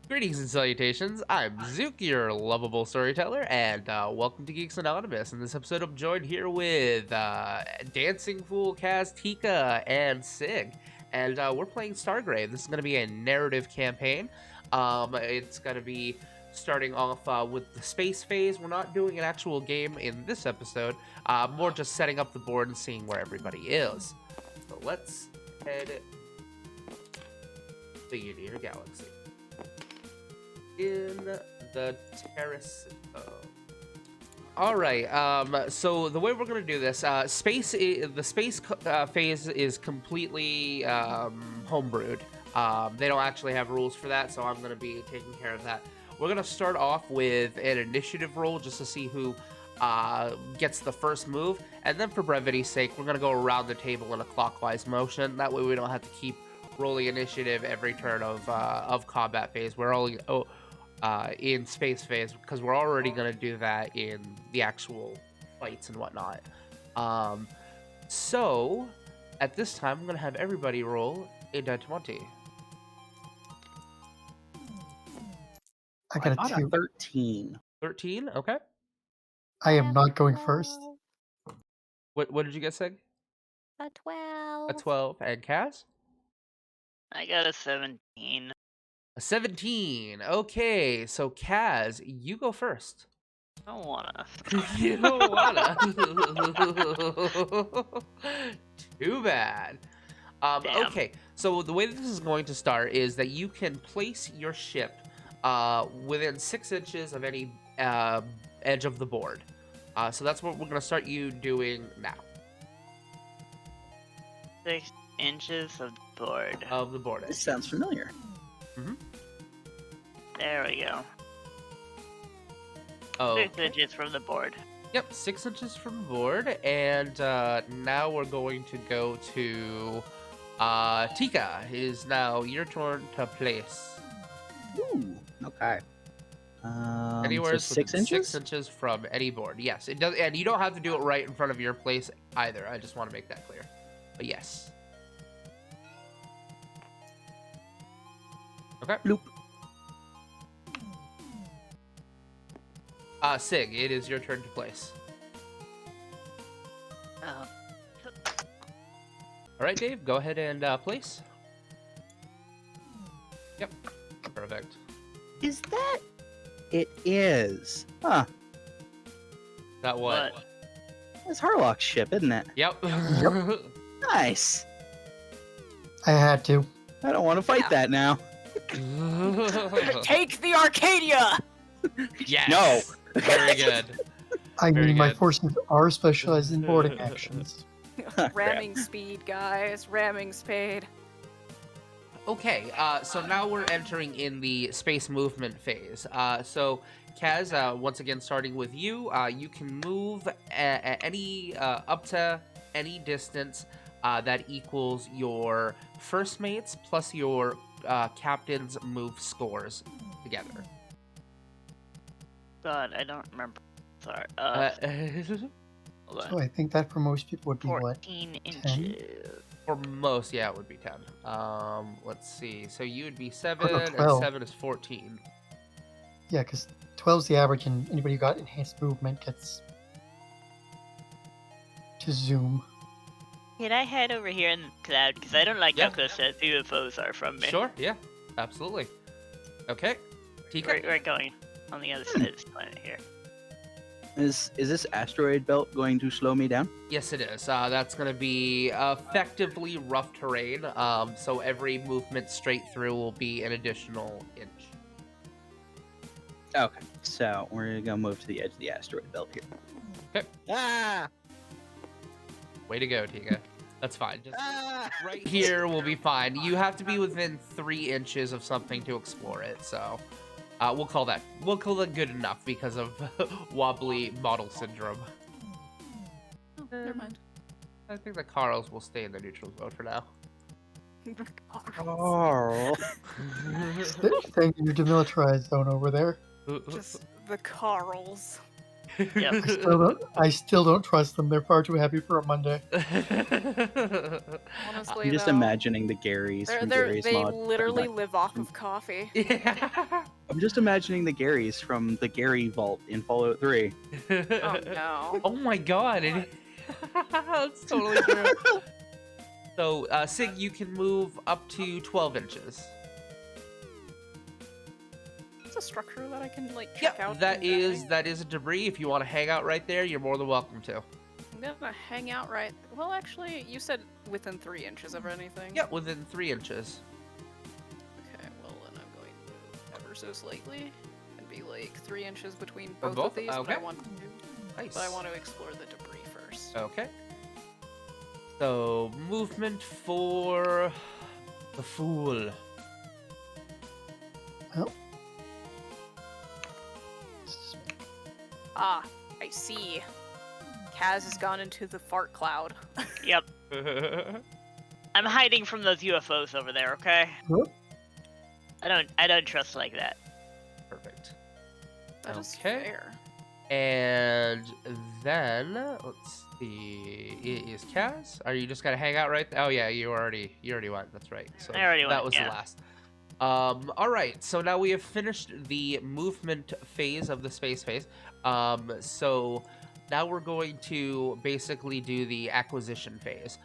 Greetings and salutations. I'm Zook, your lovable storyteller, and welcome to Geeks Anonymous. In this episode, I'm joined here with Dancing Fool Kaz, Tikka, and Sig, and we're playing Stargrave. This is going to be a narrative campaign. It's going to be starting off with the space phase. We're not doing an actual game in this episode, more just setting up the board and seeing where everybody is. So let's head to your galaxy. In the Taris. All right. So the way we're gonna do this, the space phase is completely homebrewed. They don't actually have rules for that, so I'm gonna be taking care of that. We're gonna start off with an initiative roll just to see who gets the first move, and then for brevity's sake, we're gonna go around the table in a clockwise motion. That way, we don't have to keep rolling initiative every turn of combat phase. We're only in space phase because we're already going to do that in the actual fights and whatnot. So at this time, I'm going to have everybody roll a d20. I got got a 2. 13. 13. Okay. I am not going first. What did you get, Sig? A 12. A 12. And Kaz? I got a 17. A 17. Okay, so Kaz, you go first. I don't wanna. You don't wanna. Too bad. Damn. Okay, so the way that this is going to start is that you can place your ship within 6 inches of any edge of the board. So that's what we're going to start you doing now. 6 inches of board. Of the board This edge. sounds familiar. There we go. Oh, 6 inches from the board. yep, 6 inches from the board. And now we're going to go to Tikka. It is now your turn to place. Ooh, okay. Anywhere so 6 inches? 6 inches from any board. Yes, it does, and you don't have to do it right in front of your place either. I just want to make that clear. But yes. Okay. Bloop. Sig, it is your turn to place. Oh. All right, Dave, go ahead and place. Yep. Perfect. Is that? It is. Huh. That what? That's Harlock's ship, isn't it? Yep. Nice. I had to. I don't want to fight that now. Take the Arcadia! Yes. No. Very good. I Very mean, my good. forces are specialized in boarding actions. Ramming speed, guys. Ramming speed. Okay, so now we're entering in the space movement phase. So, Kaz, once again, starting with you, you can move any up to any distance that equals your first mates plus your captain's move scores together. God, I don't remember. Sorry. Hold on. So I think that for most people would be what? 14 inches. For most, yeah, it would be 10. Let's see. So you would be 7, no, and 12. 7 is 14. Yeah, because 12's the average, and anybody who got enhanced movement gets to zoom. Can I head over here in the cloud? Because I don't like Yeah. how close the UFOs are from me. Sure, yeah, absolutely. Okay, Tikka. We're going on the other side of this planet here. Is this asteroid belt going to slow me down? Yes, it is. That's going to be effectively rough terrain. So every movement straight through will be an additional inch. Okay. So we're gonna move to the edge of the asteroid belt here. Okay. Ah! Way to go, Tikka. That's fine. Just Ah! right here will be fine. You have to be within 3 inches of something to explore it. So we'll call that good enough because of wobbly model syndrome. Oh, never mind. I think the Carls will stay in the neutral zone for now. Carl. Staying in your demilitarized zone over there. Just the Carls. Yep. I still don't trust them. They're far too happy for a Monday. Honestly, I'm just though, imagining the Garys from Gary's they mod. literally live off of coffee. Yeah. I'm just imagining the Garys from the Gary Vault in Fallout 3. Oh no. Oh my god. That's totally true. So, Sig, you can move up to 12 inches. It's a structure that I can like check Yeah, out. that in is a debris. If you want to hang out right there, you're more than welcome to. I'm gonna hang out right. Well, actually, you said within 3 inches of anything. Yeah, within 3 inches. Okay. Well, then I'm going to move ever so slightly and be like 3 inches between For both both? of these. Okay. But I want to explore the debris first. Okay. So, movement for the fool. Well, Ah, I see. Kaz has gone into the fart cloud. Yep. I'm hiding from those UFOs over there. Okay. What? I don't trust like that. Perfect. That is Okay. fair. And then, let's see, it is Kaz? Are you just gonna hang out right? Oh yeah, you already went. That's right. So I already that went, was yeah. the last. All right. So now we have finished the movement phase of the space phase. So now we're going to basically do the acquisition phase.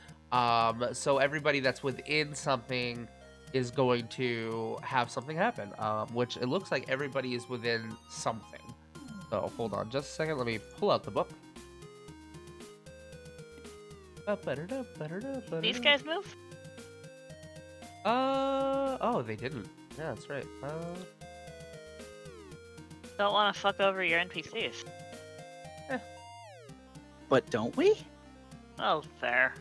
So everybody that's within something is going to have something happen. Which it looks like everybody is within something. So hold on just a second. Let me pull out the book. These guys move? Oh, they didn't. Yeah, that's right. Don't want to fuck over your NPCs. But don't we? Oh, fair.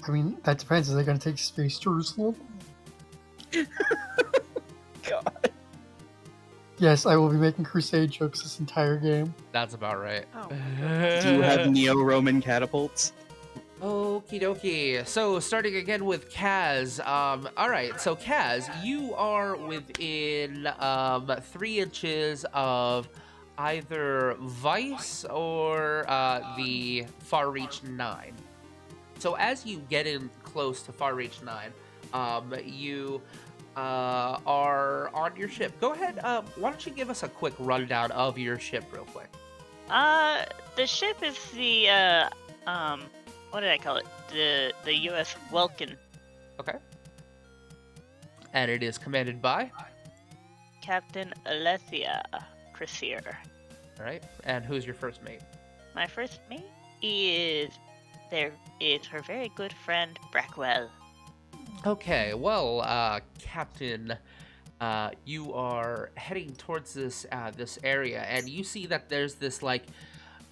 I mean, that depends. Are they going to take Space Jerusalem? God. Yes, I will be making Crusade jokes this entire game. That's about right. Oh Do you have Neo-Roman catapults? Okie dokie. So, starting again with Kaz. Alright, so Kaz, you are within 3 inches of either Vice or the Far Reach 9. So, as you get in close to Far Reach 9, you are on your ship. Go ahead, why don't you give us a quick rundown of your ship real quick? The ship is the, what did I call it? The U.S. Welkin. Okay. And it is commanded by? Captain Alethea Cressier. Alright, and who's your first mate? My first mate is her very good friend Brackwell. Okay, well, Captain, you are heading towards this area, and you see that there's this like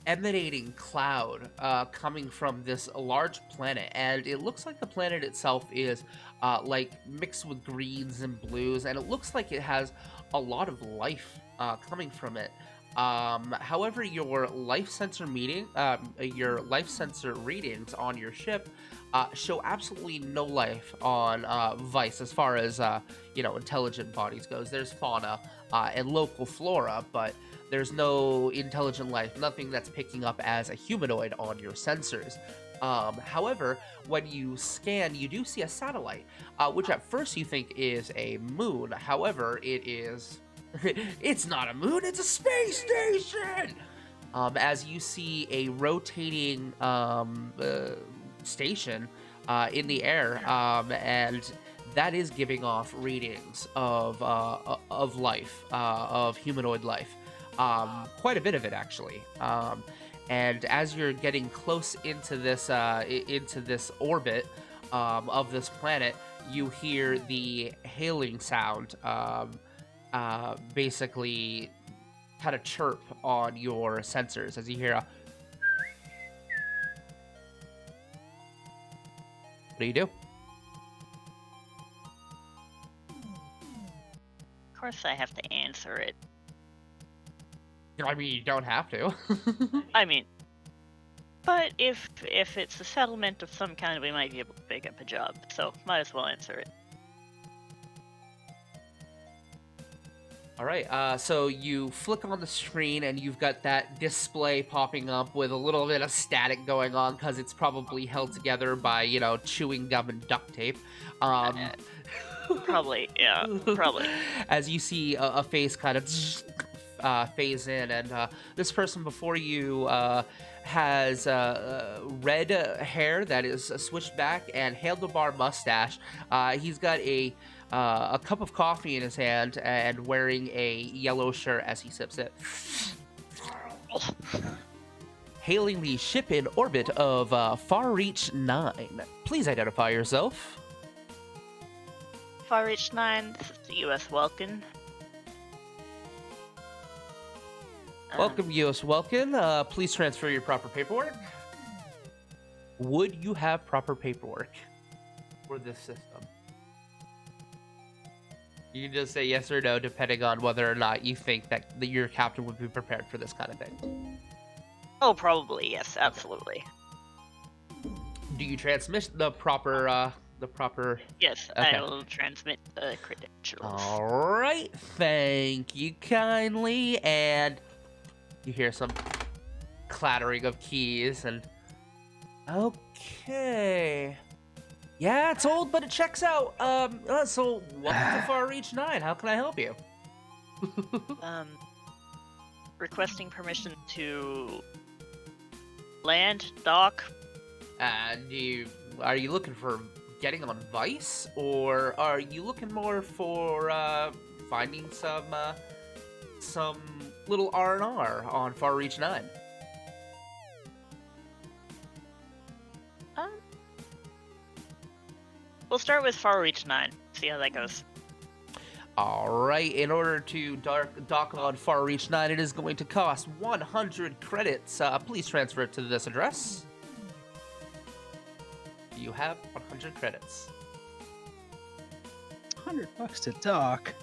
emanating cloud coming from this large planet, and it looks like the planet itself is like mixed with greens and blues, and it looks like it has a lot of life coming from it. However, your life sensor readings on your ship show absolutely no life on Vice as far as intelligent bodies goes. There's fauna and local flora, but there's no intelligent life, nothing that's picking up as a humanoid on your sensors. However, when you scan, you do see a satellite, which at first you think is a moon. However, it is... it's not a moon, it's a space station! As you see a rotating station in the air, and that is giving off readings of life, of humanoid life. Quite a bit of it, actually. And as you're getting close into this orbit of this planet, you hear the hailing sound, basically kind of chirp on your sensors as you hear a... What do you do? Of course, I have to answer it. I mean, you don't have to. I mean, but if it's a settlement of some kind, we might be able to pick up a job. So might as well answer it. All right, so you flick on the screen and you've got that display popping up with a little bit of static going on because it's probably held together by, chewing gum and duct tape. Probably, yeah, probably. As you see a face kind of phase in, and this person before you has red hair that is swished back and handlebar mustache. He's got a cup of coffee in his hand and wearing a yellow shirt as he sips it. Hailing the ship in orbit of Far Reach 9. Please identify yourself. Far Reach 9, this is the U.S. Welkin. Welcome, U.S. Welkin. Please transfer your proper paperwork. Would you have proper paperwork for this system? You can just say yes or no, depending on whether or not you think that your captain would be prepared for this kind of thing. Oh, probably, yes, absolutely. Do you transmit the proper, Yes, Okay. I will transmit the credentials. All right, thank you kindly. And you hear some clattering of keys and... Okay. Yeah, it's old, but it checks out. So welcome to Far Reach 9. How can I help you? Requesting permission to land, dock. Are you looking for getting on Vice, or are you looking more for finding some little R&R on Far Reach 9? We'll start with Far Reach 9. See how that goes. All right, in order to dock on Far Reach 9, it is going to cost 100 credits. Please transfer it to this address. You have 100 credits. $100 to dock.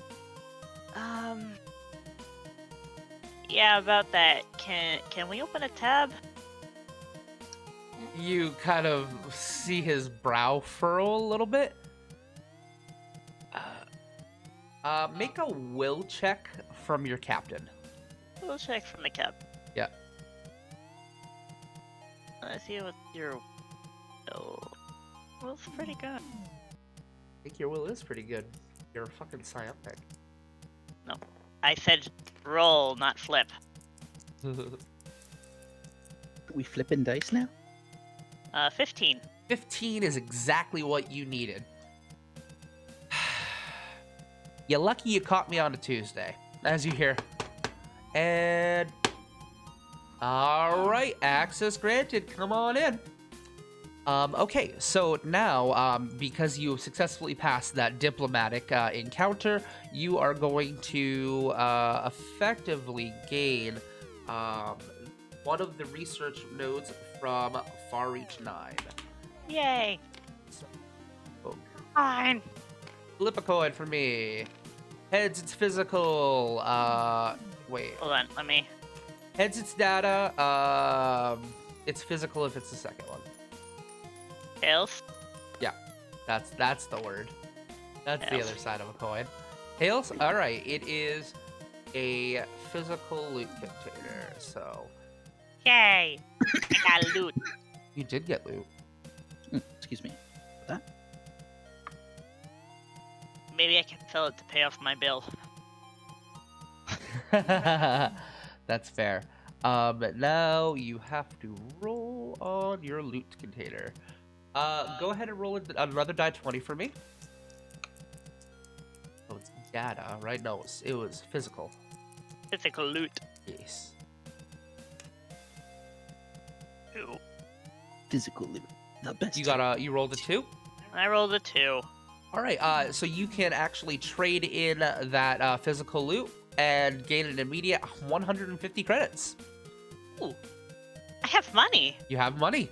Yeah, about that. Can we open a tab? You kind of see his brow furrow a little bit. Make a will check from your captain. We'll check from the cap. Yeah. Let's see what your will. Will's pretty good. I think your will is pretty good. You're a fucking psionic. No, I said roll, not flip. We flipping dice now? 15. 15 is exactly what you needed. You're lucky you caught me on a Tuesday, as you hear. And... Alright, access granted. Come on in. Okay, so now, because you successfully passed that diplomatic encounter, you are going to effectively gain one of the research nodes from Far Reach 9. Yay! So, Fine. flip a coin for me. Heads, it's physical. Wait. Hold on, let me. Heads, it's data. It's physical if it's the second one. Tails. Yeah, that's the word. That's the Tails. other side of a coin. Tails? Alright, it is a physical loot container, so... Yay! I got loot. You did get loot. Excuse me. Maybe I can sell it to pay off my bill. That's fair. Now you have to roll on your loot container. Go ahead and roll another die 20 for me. Oh, it's data, right? No, it was physical. Physical loot. Yes. Ooh. Physical loot. The best. You rolled a 2? I rolled a 2. All right, so you can actually trade in that physical loot and gain an immediate 150 credits. Ooh. I have money. You have money.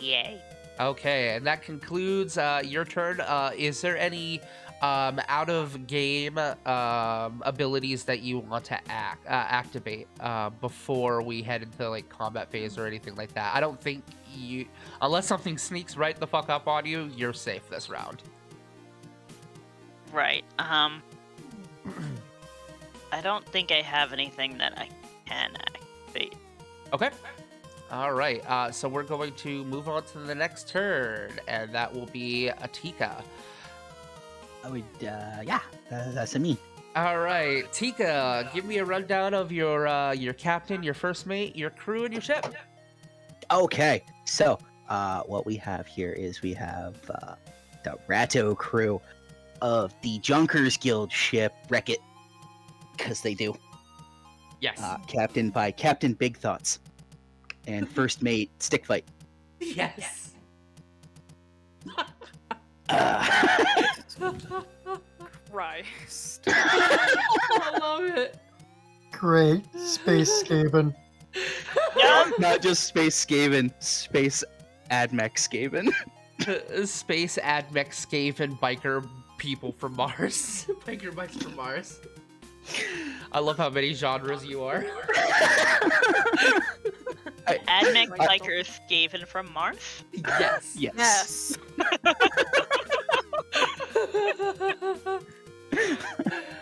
Yay. Okay, and that concludes your turn. Is there any out-of-game abilities that you want to activate before we head into like combat phase or anything like that? I don't think you, unless something sneaks right the fuck up on you, you're safe this round. Right. I don't think I have anything that I can activate. Okay. All right. So we're going to move on to the next turn, and that will be a Tikka. I would, yeah, that's me. All right, Tikka, give me a rundown of your captain, your first mate, your crew, and your ship. Okay, so what we have here is we have the Ratto crew of the Junkers Guild ship Wreck-It, because they do. Yes. Captained by Captain Big Thoughts, and first mate Stick Fight. Yes. Christ. I love it. Great. Space Skaven. Yep. Not just Space Skaven, Space Admech Skaven. Space Admech Skaven biker people from Mars. Biker bikes from Mars. I love how many genres you are. Admech bikers Skaven from Mars? Yes. Yes.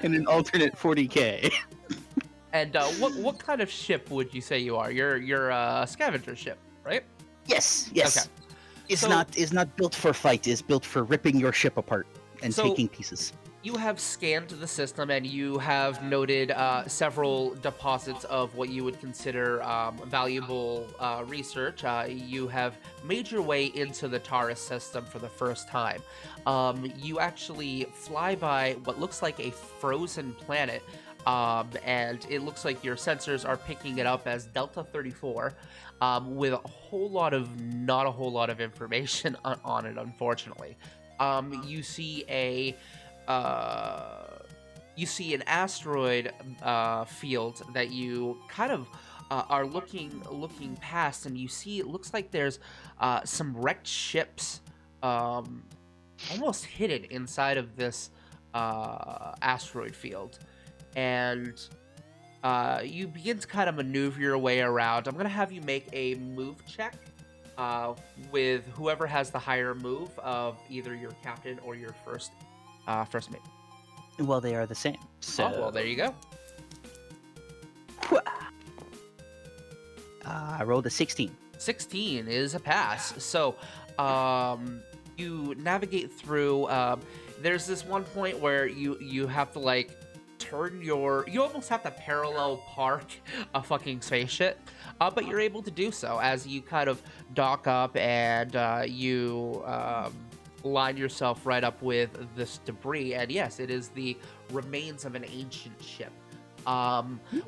In an alternate 40k. And what kind of ship would you say you are? You're a scavenger ship, right? Yes. Okay. It's So- not built for fight. It's built for ripping your ship apart and So- taking pieces. You have scanned the system and you have noted several deposits of what you would consider valuable research. You have made your way into the Taris system for the first time. You actually fly by what looks like a frozen planet, and it looks like your sensors are picking it up as Delta 34, with not a whole lot of information on it, unfortunately. You see an asteroid field that you kind of are looking past, and you see it looks like there's some wrecked ships almost hidden inside of this asteroid field, and you begin to kind of maneuver your way around. I'm gonna have you make a move check with whoever has the higher move of either your captain or your first mate. Well, they are the same. So, Oh, well, there you go. I rolled a 16. 16 is a pass. So, you navigate through. There's this one point where you have to like you almost have to parallel park a fucking spaceship, but you're able to do so as you kind of dock up and you line yourself right up with this debris. And yes, it is the remains of an ancient ship.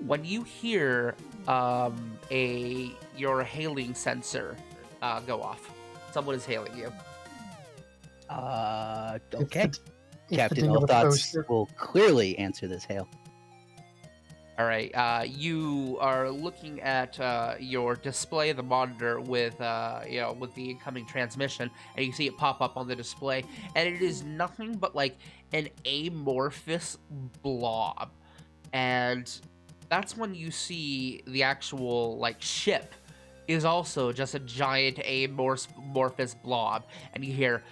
When you hear your hailing sensor go off, someone is hailing you. Okay. It's Captain the ding of a Thoughts toaster. will clearly answer this hail. All right, you are looking at your display, the monitor with with the incoming transmission, and you see it pop up on the display, and it is nothing but like an amorphous blob, and that's when you see the actual like ship is also just a giant amorphous blob, and you hear.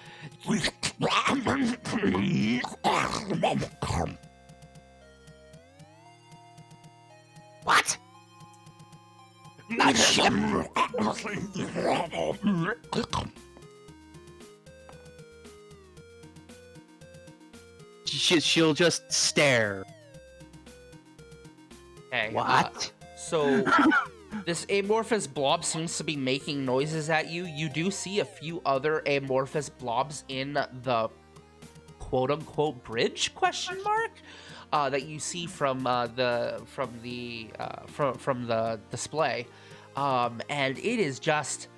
What? She'll just stare. Okay, What? So this amorphous blob seems to be making noises at you. You do see a few other amorphous blobs in the quote-unquote bridge question mark that you see from the display, and it is just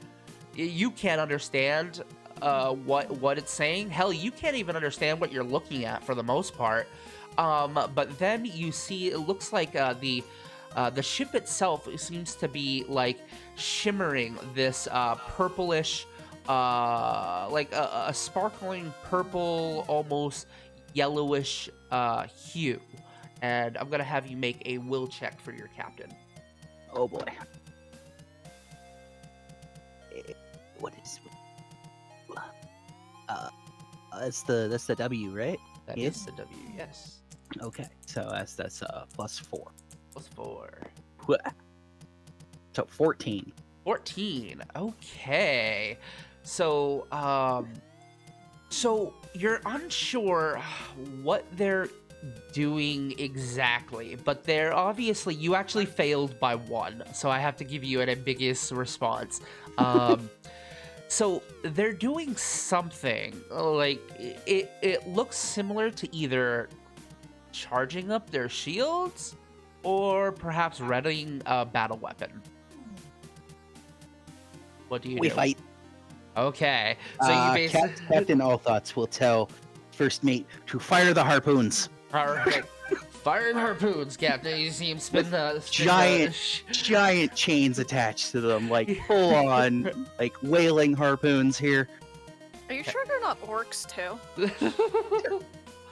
you can't understand what it's saying. Hell, you can't even understand what you're looking at for the most part. But then you see it looks like the ship itself seems to be like shimmering this purplish, like a sparkling purple, almost yellowish hue. And I'm gonna have you make a will check for your captain. Oh boy. What is? That's the W, right? That Yes. is the W. Yes. Okay, so that's +4. +4. So 14. 14. Okay. So, so you're unsure what they're doing exactly, but they're obviously, you actually failed by 1, so I have to give you an ambiguous response. So they're doing something like it looks similar to either charging up their shields or perhaps readying a battle weapon. What do you We do? fight. Okay, so you basically Captain All Thoughts will tell first mate to fire the harpoons. all right. Firing harpoons, Captain. You see him spin the Giant chains attached to them, like full on, like whaling harpoons here. Are you sure they're not orcs too?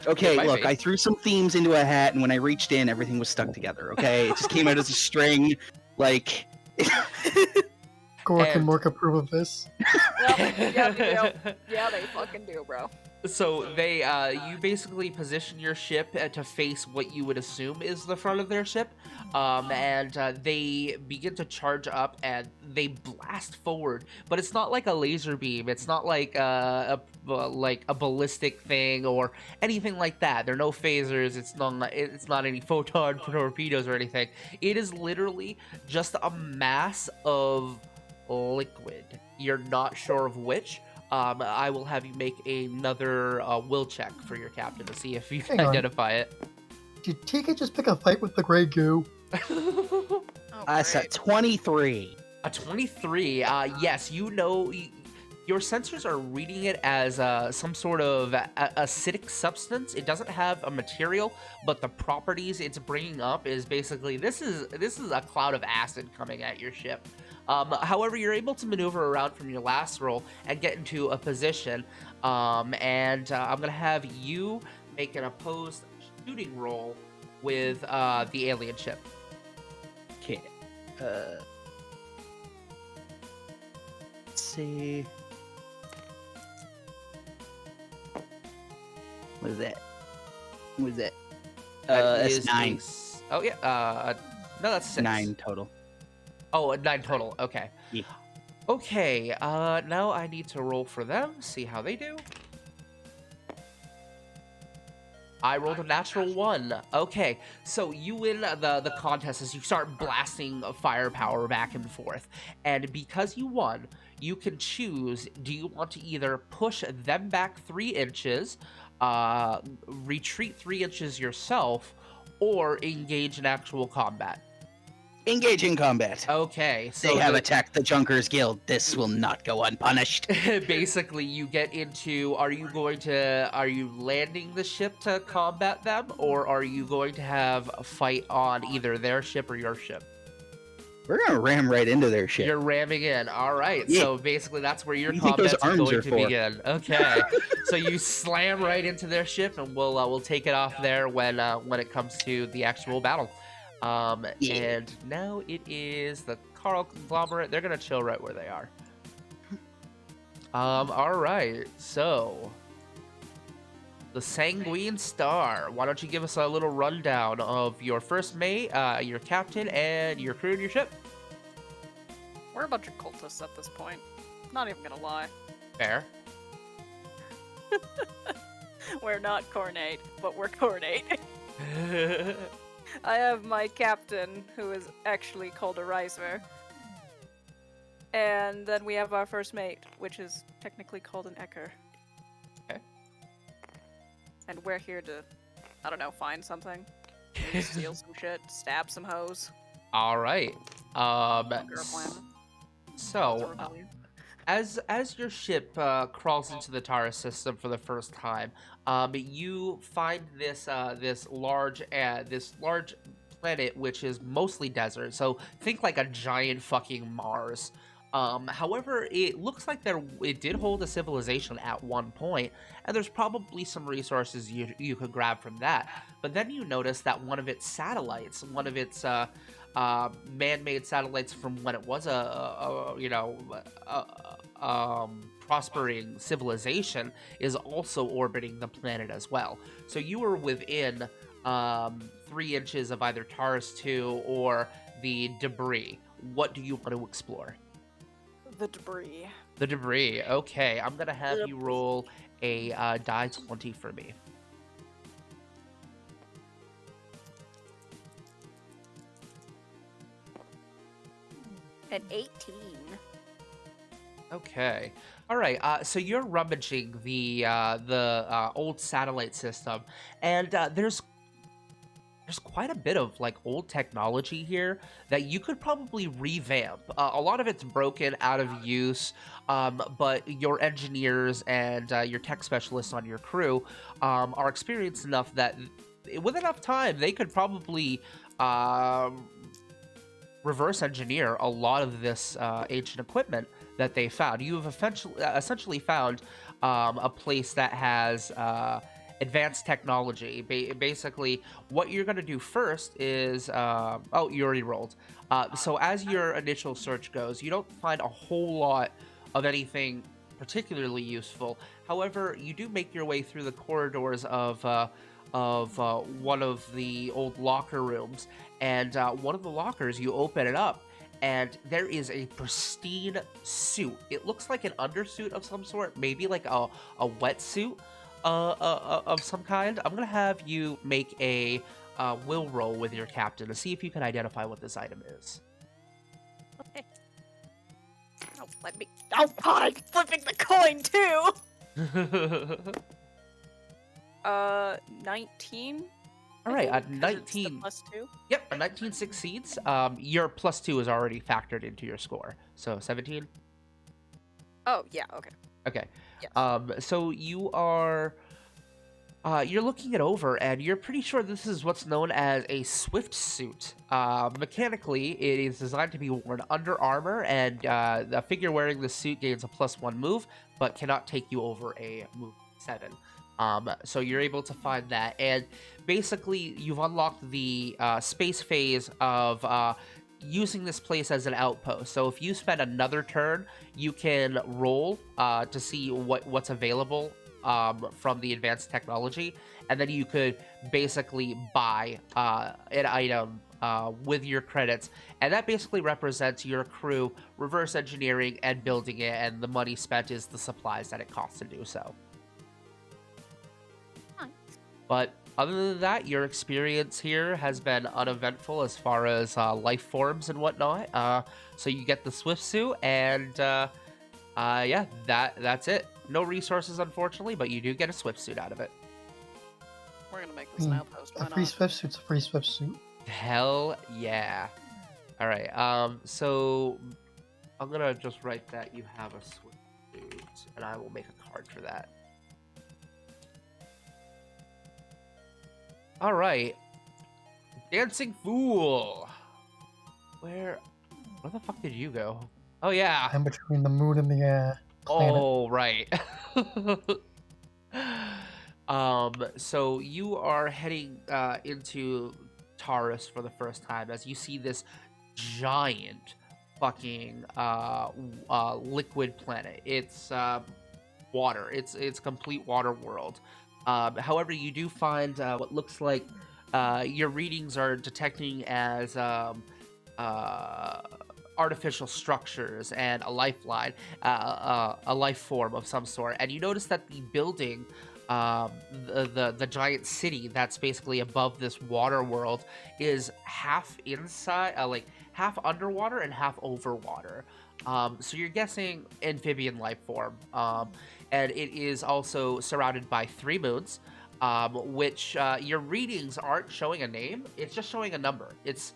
Okay, might look, be. I threw some themes into a hat, and when I reached in, everything was stuck together. Okay, it just came out as a string, like. Gork And- and Mork approve of this. Yeah, they fucking do, bro. So they, you basically position your ship to face what you would assume is the front of their ship, and they begin to charge up and they blast forward. But it's not like a laser beam. It's not like like a ballistic thing or anything like that. There are no phasers. It's not any photon torpedoes or anything. It is literally just a mass of liquid. You're not sure of which. I will have you make another will check for your captain to see if you can Hang on. identify it. Did Tikka just pick a fight with the gray goo? Oh, That's a great. 23. A 23. Yes, you know, your sensors are reading it as some sort of acidic substance. It doesn't have a material, but the properties it's bringing up is basically this is a cloud of acid coming at your ship. However, you're able to maneuver around from your last roll and get into a position. And I'm gonna have you make an opposed shooting roll with the alien ship. Okay. Let's see. What is that? What is that? That That's is 9. Oh yeah. No, that's 6. 9 total. Oh, 9 total. Okay. Yeah. Okay. Now I need to roll for them. See how they do. I rolled a natural 1. Okay, so you win the contest as you start blasting firepower back and forth. And because you won, you can choose, do you want to either push them back 3 inches, retreat 3 inches yourself, or engage in actual combat? Engage in combat. Okay, so They have attacked the Junkers Guild. This will not go unpunished. basically you get into, are you landing the ship to combat them, or are you going to have a fight on either their ship or your ship? We're gonna ram right into their ship. You're ramming in. All right. Yeah. So basically that's where your What do you think those combat's arms going are to for? begin. Okay. So you slam right into their ship, and we'll take it off there when it comes to the actual battle. Yeah. And now it is the Carl conglomerate. They're gonna chill right where they are. All right. So the Sanguine Star. Why don't you give us a little rundown of your first mate, your captain, and your crew and your ship? We're a bunch of cultists at this point. Not even gonna lie. Fair. We're not cornate, but we're cornate. I have my captain, who is actually called a Riser. And then we have our first mate, which is technically called an Ecker. Okay. And we're here to, I don't know, find something. Maybe steal some shit, stab some hoes. All right. Conquer a planet. So, as your ship crawls into the Taris system for the first time, you find this large planet which is mostly desert. So think like a giant fucking Mars. However, it looks like it did hold a civilization at one point, and there's probably some resources you could grab from that. But then you notice that one of its satellites, man-made satellites from when it was a prospering civilization, is also orbiting the planet as well. So you were within 3 inches of either Taris 2 or the debris. What do you want to explore? The debris. The debris. Okay, I'm gonna have you Debris. roll a die 20 for me. An 18. Okay. All right. So you're rummaging the old satellite system, and there's quite a bit of like old technology here that you could probably revamp. A lot of it's broken, out of use, but your engineers and your tech specialists on your crew are experienced enough that with enough time they could probably reverse engineer a lot of this ancient equipment that they found. You have essentially found a place that has advanced technology. Basically, what you're going to do first is oh, you already rolled. So as your initial search goes, you don't find a whole lot of anything particularly useful. However, you do make your way through the corridors of one of the old locker rooms, and one of the lockers, you open it up, and there is a pristine suit. It looks like an undersuit of some sort, maybe like a wetsuit of some kind. I'm gonna have you make a will roll with your captain to see if you can identify what this item is. Okay. Oh, let me. Oh God! I'm flipping the coin too. 19. All right, I think, 'cause it's the 19. +2. Yep, a 19 succeeds. Your +2 is already factored into your score, so 17. Oh yeah. Okay. Okay. Yes. So you are you're looking it over, and you're pretty sure this is what's known as a swift suit. Mechanically, it is designed to be worn under armor, and the figure wearing the suit gains a +1 move, but cannot take you over a move 7. So you're able to find that, and basically you've unlocked the space phase of using this place as an outpost. So if you spend another turn, you can roll to see what's available from the advanced technology, and then you could basically buy an item with your credits, and that basically represents your crew reverse engineering and building it, and the money spent is the supplies that it costs to do so. But other than that, your experience here has been uneventful as far as life forms and whatnot. So you get the swift suit, and yeah, that's it. No resources, unfortunately, but you do get a swift suit out of it. We're gonna make this an outpost. Why A free not? swift suit's a free swift suit. Hell yeah! All right. So I'm gonna just write that you have a swift suit, and I will make a card for that. All right, Dancing Fool. Where the fuck did you go? Oh yeah. I'm between the moon and the planet. Oh right. So you are heading into Taris for the first time as you see this giant fucking liquid planet. It's water. It's complete water world. However, you do find what looks like your readings are detecting as artificial structures and a lifeline, a life form of some sort. And you notice that the building, the giant city that's basically above this water world, is half inside, like half underwater and half over water. So you're guessing amphibian life form. And it is also surrounded by 3 moons, which your readings aren't showing a name. It's just showing a number. It's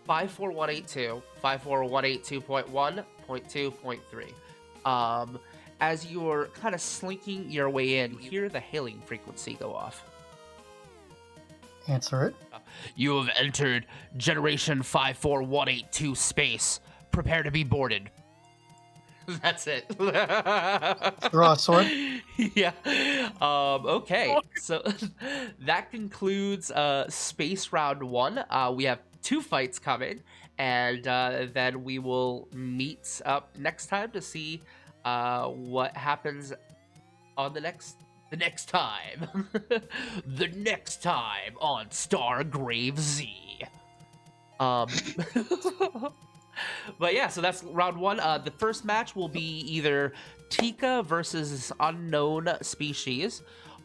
54182, 54182.1.2.3. As you're kind of slinking your way in, you hear the hailing frequency go off. Answer it. You have entered Generation 54182 space. Prepare to be boarded. That's it. Draw a sword. Yeah. Okay. So that concludes space round 1. We have 2 fights coming, and then we will meet up next time to see what happens on the next the next time. The next time on Stargrave Z. Um, but yeah, so that's round one. The first match will be either Tikka versus unknown species,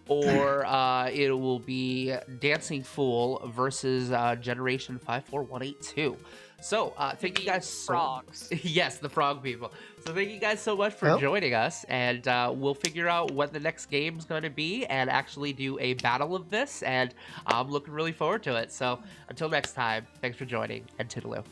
or it will be Dancing Fool versus Generation 54182. So thank you guys so Frogs. yes, the frog people. So thank you guys so much for Yep. joining us, and we'll figure out what the next game is going to be and actually do a battle of this, and I'm looking really forward to it. So until next time, thanks for joining, and toodaloo.